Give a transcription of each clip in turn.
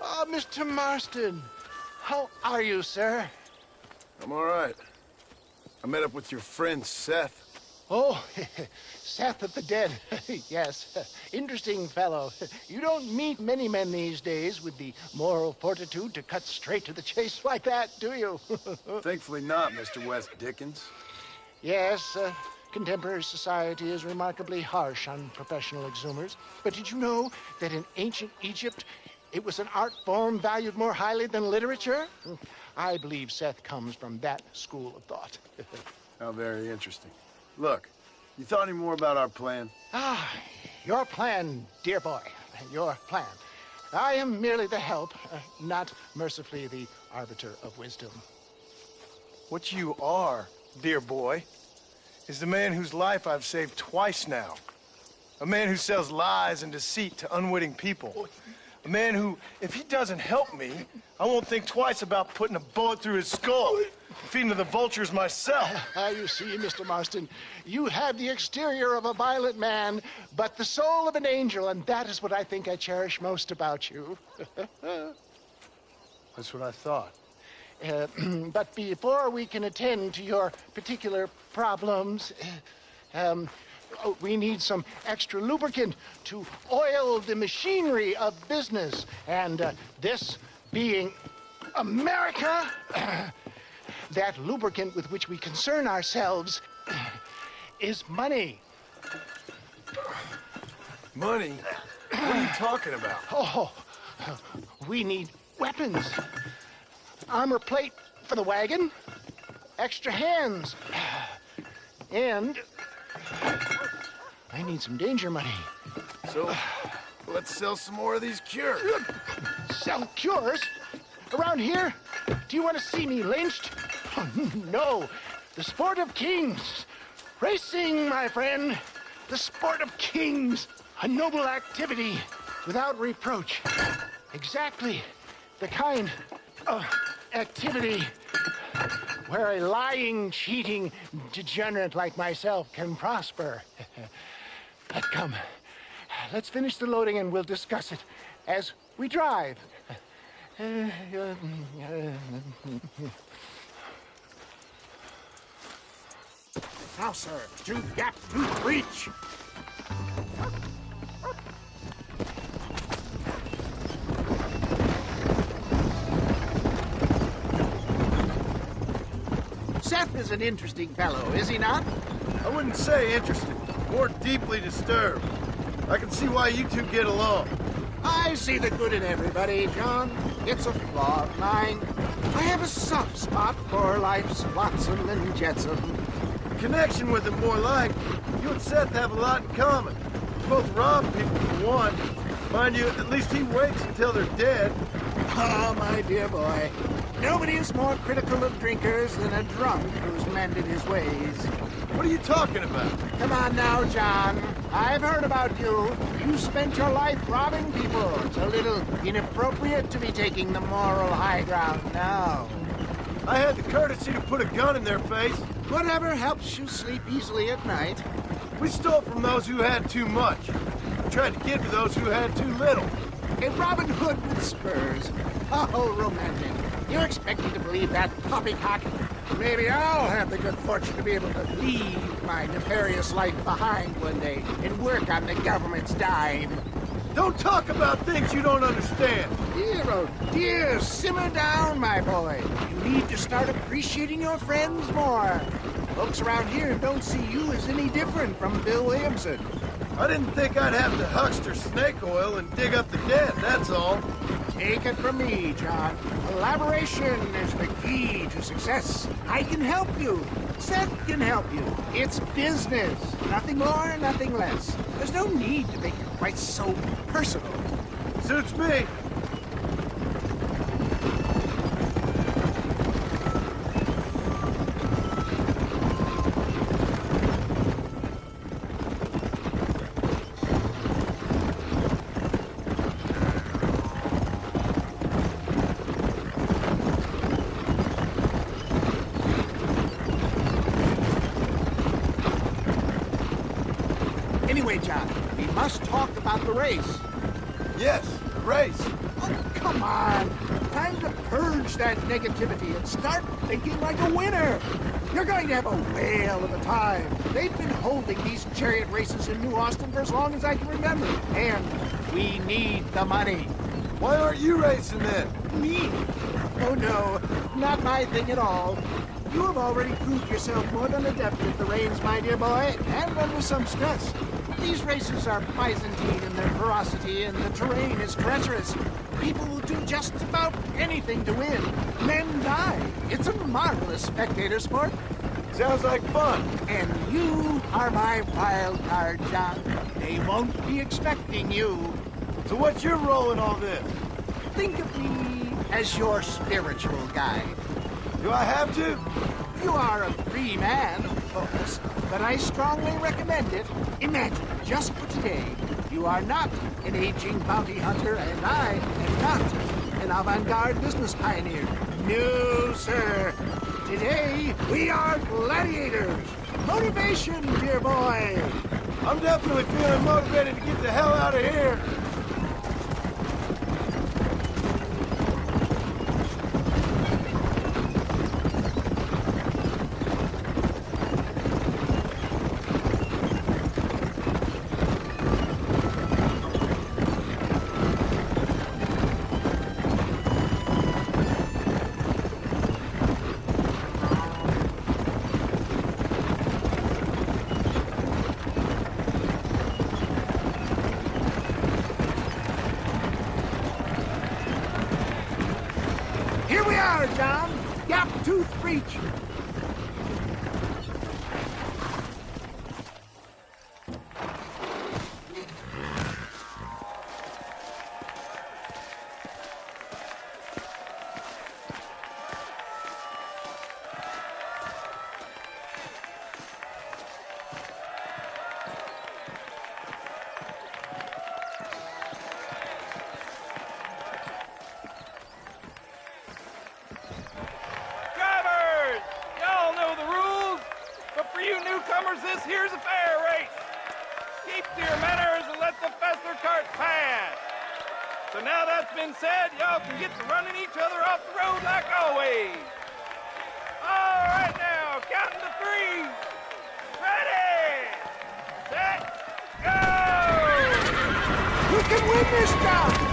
Oh, Mr. Marston. How are you, sir? I'm all right. I met up with your friend, Seth. Oh, Seth of the Dead. Yes, interesting fellow. You don't meet many men these days with the moral fortitude to cut straight to the chase like that, do you? Thankfully not, Mr. West Dickens. Yes, contemporary society is remarkably harsh on professional exhumers. But did you know that in ancient Egypt, it was an art form valued more highly than literature? I believe Seth comes from that school of thought. How very interesting. Look, you thought any more about our plan? Ah, your plan, dear boy, your plan. I am merely the help, not mercifully the arbiter of wisdom. What you are, dear boy, is the man whose life I've saved twice now. A man who sells lies and deceit to unwitting people. A man who, if he doesn't help me, I won't think twice about putting a bullet through his skull, feeding to the vultures myself. You see, Mr. Marston, you have the exterior of a violent man, but the soul of an angel, and that is what I think I cherish most about you. That's what I thought. But before we can attend to your particular problems, we need some extra lubricant to oil the machinery of business. And this being America, that lubricant with which we concern ourselves is money. Money? What are you talking about? Oh, we need weapons. Armor plate for the wagon, extra hands, and I need some danger money. So, let's sell some more of these cures. Sell cures? Around here? Do you want to see me lynched? Oh, no. The sport of kings. Racing, my friend. The sport of kings. A noble activity without reproach. Exactly the kind of activity where a lying, cheating degenerate like myself can prosper. But come, let's finish the loading and we'll discuss it as we drive. Now, sir, to gap to breach. Seth is an interesting fellow, is he not? I wouldn't say interesting, more deeply disturbed. I can see why you two get along. I see the good in everybody, John. It's a flaw of mine. I have a soft spot for life's flotsam and jetsam. Connection with him more like. You and Seth have a lot in common. You both rob people for one. Mind you, at least he waits until they're dead. Ah, my dear boy. Nobody is more critical of drinkers than a drunk who's mended his ways. What are you talking about? Come on now, John. I've heard about you. You spent your life robbing people. It's a little inappropriate to be taking the moral high ground now. I had the courtesy to put a gun in their face. Whatever helps you sleep easily at night. We stole from those who had too much. Tried to give to those who had too little. A Robin Hood with spurs. Oh, romantic. You expect me to believe that poppycock? Maybe I'll have the good fortune to be able to leave my nefarious life behind one day and work on the government's dime. Don't talk about things you don't understand. Dear, oh dear, simmer down, my boy. You need to start appreciating your friends more. Folks around here don't see you as any different from Bill Williamson. I didn't think I'd have to huckster snake oil and dig up the dead, that's all. Take it from me, John. Collaboration is the key to success. I can help you. Seth can help you. It's business. Nothing more, nothing less. There's no need to make it quite so personal. Suits me. Anyway, John, we must talk about the race. Yes, race. Oh, come on. Time to purge that negativity and start thinking like a winner. You're going to have a whale of a time. They've been holding these chariot races in New Austin for as long as I can remember. And we need the money. Why aren't you racing then? Me? Oh no, not my thing at all. You have already proved yourself more than adept with the reins, my dear boy, and under some stress. These races are Byzantine in their ferocity, and the terrain is treacherous. People will do just about anything to win. Men die. It's a marvelous spectator sport. Sounds like fun. And you are my wild card, John. They won't be expecting you. So what's your role in all this? Think of me as your spiritual guide. Do I have to? You are a free man, of course, but I strongly recommend it. Imagine, just for today, you are not an aging bounty hunter, and I am not an avant-garde business pioneer. No, sir. Today, we are gladiators. Motivation, dear boy. I'm definitely feeling motivated to get the hell out of here. Here we are, John. Gap Tooth Breach. This here's a fair race. Keep to your manners and let the faster carts pass. So now that's been said, y'all can get to running each other off the road like always. All right now, counting to three. Ready, set, go! You can win this, John.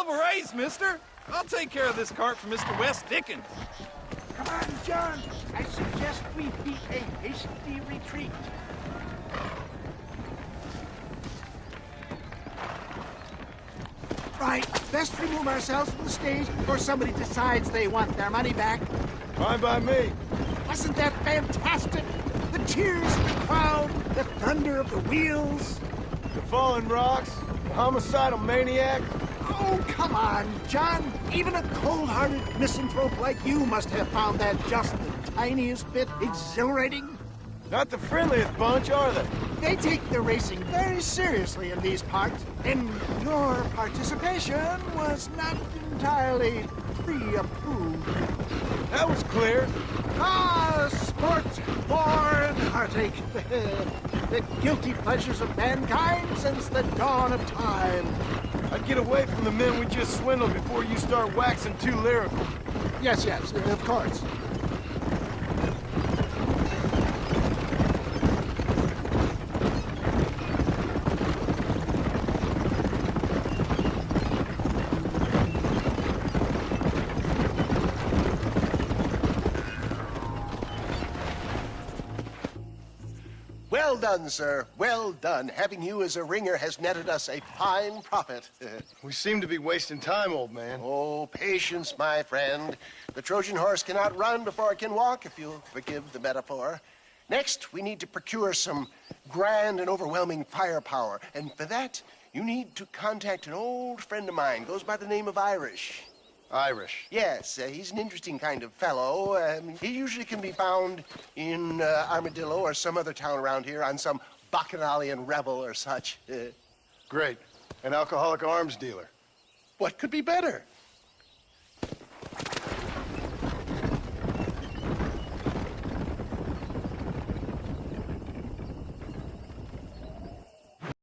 of a race, mister. I'll take care of this cart for Mr. West Dickens. Come on, John. I suggest we beat a hasty retreat. Right, best remove ourselves from the stage before somebody decides they want their money back. Fine by me. Wasn't that fantastic? The cheers of the crowd, the thunder of the wheels. The falling rocks, the homicidal maniac. Oh, come on, John. Even a cold-hearted misanthrope like you must have found that just the tiniest bit exhilarating. Not the friendliest bunch, are they? They take the racing very seriously in these parts, and your participation was not entirely pre-approved. That was clear. Ah, sport, war, and heartache. The guilty pleasures of mankind since the dawn of time. I'd get away from the men we just swindled before you start waxing too lyrical. Yes, of course. Well done, sir. Well done. Having you as a ringer has netted us a fine profit. We seem to be wasting time, old man. Oh, patience, my friend. The Trojan horse cannot run before it can walk, if you'll forgive the metaphor. Next, we need to procure some grand and overwhelming firepower. And for that, you need to contact an old friend of mine. Goes by the name of Irish. Irish. Yes, he's an interesting kind of fellow. He usually can be found in Armadillo or some other town around here on some bacchanalian revel or such. Great. An alcoholic arms dealer. What could be better?